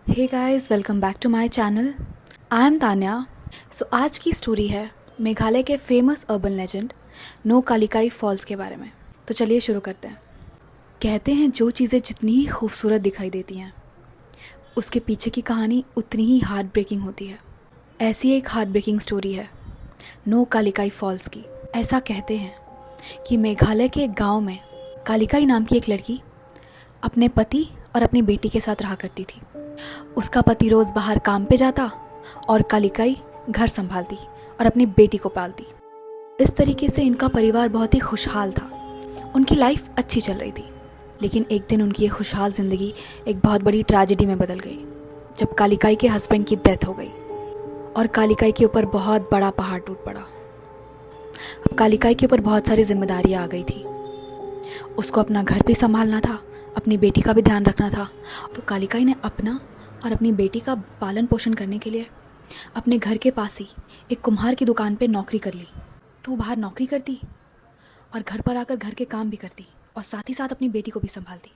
Hey guys, welcome back to my channel. I am Tanya. So आज की story है मेघालय के famous urban legend Nohkalikai falls के बारे में। तो चलिए शुरू करते हैं। कहते हैं जो चीज़ें जितनी ही खूबसूरत दिखाई देती हैं उसके पीछे की कहानी उतनी ही हार्ट ब्रेकिंग होती है। ऐसी एक हार्ट ब्रेकिंग स्टोरी है नो कालिकाई फॉल्स की। ऐसा कहते हैं कि मेघालय के एक गाँव में कालिकाई नाम की एक लड़की अपने पति और अपनी बेटी के साथ रहा करती थी। उसका पति रोज़ बाहर काम पे जाता और कालिकाई घर संभालती और अपनी बेटी को पालती। इस तरीके से इनका परिवार बहुत ही खुशहाल था। उनकी लाइफ अच्छी चल रही थी। लेकिन एक दिन उनकी ये खुशहाल ज़िंदगी एक बहुत बड़ी ट्रेजेडी में बदल गई जब कालिकाई के हस्बैंड की डेथ हो गई और कालिकाई के ऊपर बहुत बड़ा पहाड़ टूट पड़ा। अब कालिकाई के ऊपर बहुत सारी जिम्मेदारियाँ आ गई थी। उसको अपना घर भी संभालना था, अपनी बेटी का भी ध्यान रखना था। तो कालिकाई ने अपना और अपनी बेटी का पालन पोषण करने के लिए अपने घर के पास ही एक कुम्हार की दुकान पे नौकरी कर ली। तो वो बाहर नौकरी करती और घर पर आकर घर के काम भी करती और साथ ही साथ अपनी बेटी को भी संभालती।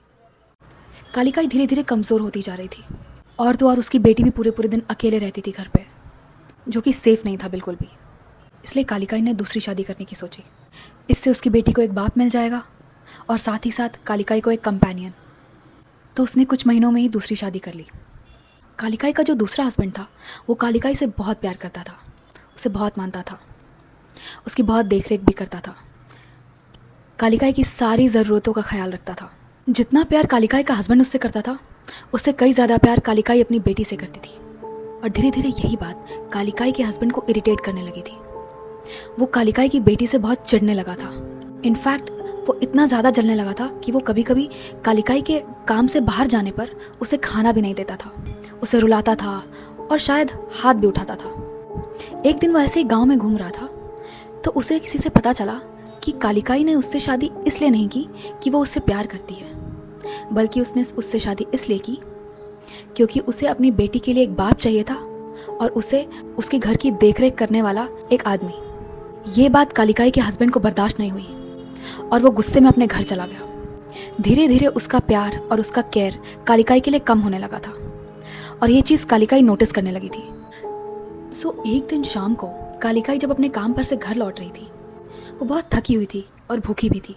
कालिकाई धीरे धीरे कमज़ोर होती जा रही थी और तो और उसकी बेटी भी पूरे पूरे दिन अकेले रहती थी घर पे, जो कि सेफ़ नहीं था बिल्कुल भी। इसलिए कालिकाई ने दूसरी शादी करने की सोची। इससे उसकी बेटी को एक बाप मिल जाएगा और साथ ही साथ कालिकाई को एक कंपेनियन। तो उसने कुछ महीनों में ही दूसरी शादी कर ली। कालिकाई का जो दूसरा हस्बैंड था वो कालिकाई से बहुत प्यार करता था, उसे बहुत मानता था, उसकी बहुत देखरेख भी करता था, कालिकाई की सारी ज़रूरतों का ख्याल रखता था। जितना प्यार कालिकाई का हस्बैंड उससे करता था उससे कई ज़्यादा प्यार कालिकाई अपनी बेटी से करती थी। और धीरे धीरे यही बात कालिकाई के हस्बैंड को इरिटेट करने लगी थी। वो कालिकाई की बेटी से बहुत चिढ़ने लगा था। इनफैक्ट वो इतना ज़्यादा जलने लगा था कि वो कभी कभी कालिकाई के काम से बाहर जाने पर उसे खाना भी नहीं देता था, उसे रुलाता था और शायद हाथ भी उठाता था। एक दिन वो ऐसे ही गांव में घूम रहा था तो उसे किसी से पता चला कि कालिकाई ने उससे शादी इसलिए नहीं की कि वो उससे प्यार करती है, बल्कि उसने उससे शादी इसलिए की क्योंकि उसे अपनी बेटी के लिए एक बाप चाहिए था और उसे उसके घर की देखरेख करने वाला एक आदमी। ये बात कालिकाई के हस्बैंड को बर्दाश्त नहीं हुई और वो गुस्से में अपने घर चला गया। धीरे धीरे उसका प्यार और उसका केयर कालिकाई के लिए कम होने लगा था और ये चीज़ कालिकाई नोटिस करने लगी थी। एक दिन शाम को कालिकाई जब अपने काम पर से घर लौट रही थी, वो बहुत थकी हुई थी और भूखी भी थी।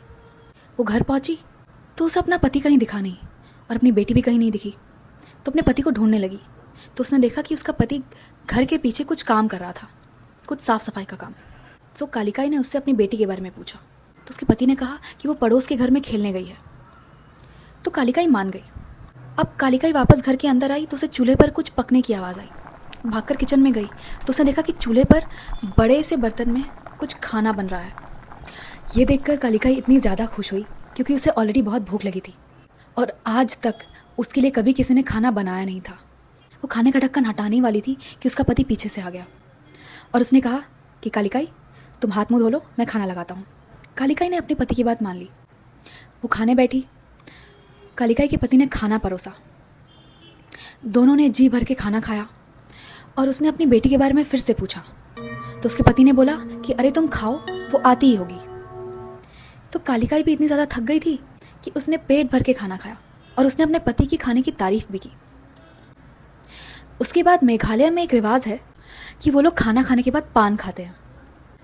वो घर पहुंची तो उसे अपना पति कहीं दिखा नहीं और अपनी बेटी भी कहीं नहीं दिखी। तो अपने पति को ढूंढने लगी तो उसने देखा कि उसका पति घर के पीछे कुछ काम कर रहा था, कुछ साफ सफाई का काम। कालिकाई ने उससे अपनी बेटी के बारे में पूछा तो उसके पति ने कहा कि वो पड़ोस के घर में खेलने गई है। तो कालिकाई मान गई। अब कालिकाई वापस घर के अंदर आई तो उसे चूल्हे पर कुछ पकने की आवाज़ आई। भागकर किचन में गई तो उसने देखा कि चूल्हे पर बड़े से बर्तन में कुछ खाना बन रहा है। ये देखकर कालिकाई इतनी ज़्यादा खुश हुई क्योंकि उसे ऑलरेडी बहुत भूख लगी थी और आज तक उसके लिए कभी किसी ने खाना बनाया नहीं था। वो खाने का ढक्कन हटाने वाली थी कि उसका पति पीछे से आ गया और उसने कहा कि कालिकाई तुम हाथ मुँह धो लो, मैं खाना लगाता हूँ। कालिकाई ने अपने पति की बात मान ली। वो खाने बैठी। कालिकाई के पति ने खाना परोसा। दोनों ने जी भर के खाना खाया और उसने अपनी बेटी के बारे में फिर से पूछा तो उसके पति ने बोला कि अरे तुम खाओ, वो आती ही होगी। तो कालिकाई भी इतनी ज़्यादा थक गई थी कि उसने पेट भर के खाना खाया और उसने अपने पति की खाने की तारीफ भी की। उसके बाद मेघालय में एक रिवाज है कि वो लोग खाना खाने के बाद पान खाते हैं।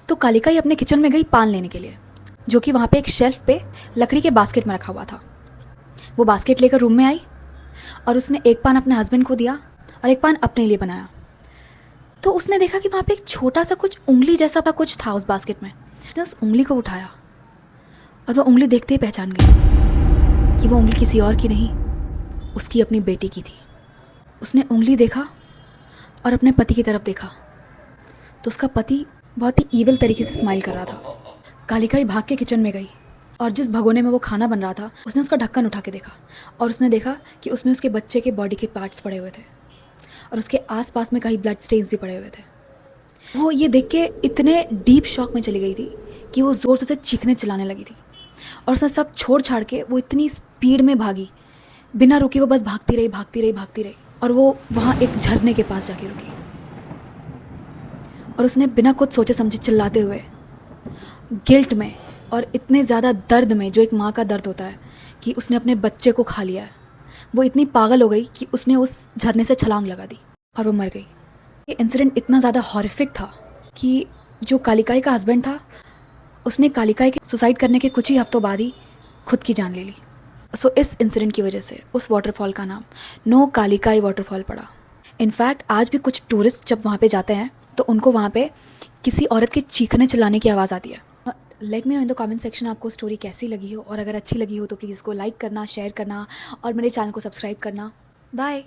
तो कालिकाई अपने किचन में गई पान लेने के लिए, जो कि वहाँ पे एक शेल्फ पे लकड़ी के बास्केट में रखा हुआ था। वो बास्केट लेकर रूम में आई और उसने एक पान अपने हस्बैंड को दिया और एक पान अपने लिए बनाया। तो उसने देखा कि वहाँ पे एक छोटा सा कुछ उंगली जैसा कुछ था उस बास्केट में। उसने उस उंगली को उठाया और वो उंगली देखते ही पहचान गई कि वो उंगली किसी और की नहीं, उसकी अपनी बेटी की थी। उसने उंगली देखा और अपने पति की तरफ देखा तो उसका पति बहुत ही ईविल तरीके से स्माइल कर रहा था। कालिकाई भाग के किचन में गई और जिस भगोने में वो खाना बन रहा था उसने उसका ढक्कन उठा के देखा और उसने देखा कि उसमें उसके बच्चे के बॉडी के पार्ट्स पड़े हुए थे और उसके आसपास में कहीं ब्लड स्टेन्स भी पड़े हुए थे। वो ये देख के इतने डीप शॉक में चली गई थी कि वो ज़ोर से उसे चीखने चिल्लाने लगी थी और उसने सब छोड़ छाड़ के वो इतनी स्पीड में भागी, बिना रुकी वो बस भागती रही भागती रही भागती रही और वो वहाँ एक झरने के पास जाके रुकी और उसने बिना कुछ सोचे समझे चिल्लाते हुए, गिल्ट में और इतने ज़्यादा दर्द में, जो एक माँ का दर्द होता है कि उसने अपने बच्चे को खा लिया है, वो इतनी पागल हो गई कि उसने उस झरने से छलांग लगा दी और वो मर गई। ये इंसिडेंट इतना ज़्यादा हॉरिफिक था कि जो कालिकाई का हस्बैंड था उसने कालिकाई के सुसाइड करने के कुछ ही हफ्तों बाद ही खुद की जान ले ली। सो इस इंसिडेंट की वजह से उस वाटरफॉल का नाम नो कालिकाई वाटरफॉल पड़ा। इनफैक्ट आज भी कुछ टूरिस्ट जब वहाँ पे जाते हैं तो उनको वहाँ पे किसी औरत के चीखने चिल्लाने की आवाज़ आती है। Let me know in the comment section आपको स्टोरी कैसी लगी हो, और अगर अच्छी लगी हो तो प्लीज़ को लाइक करना, शेयर करना और मेरे चैनल को सब्सक्राइब करना। बाय।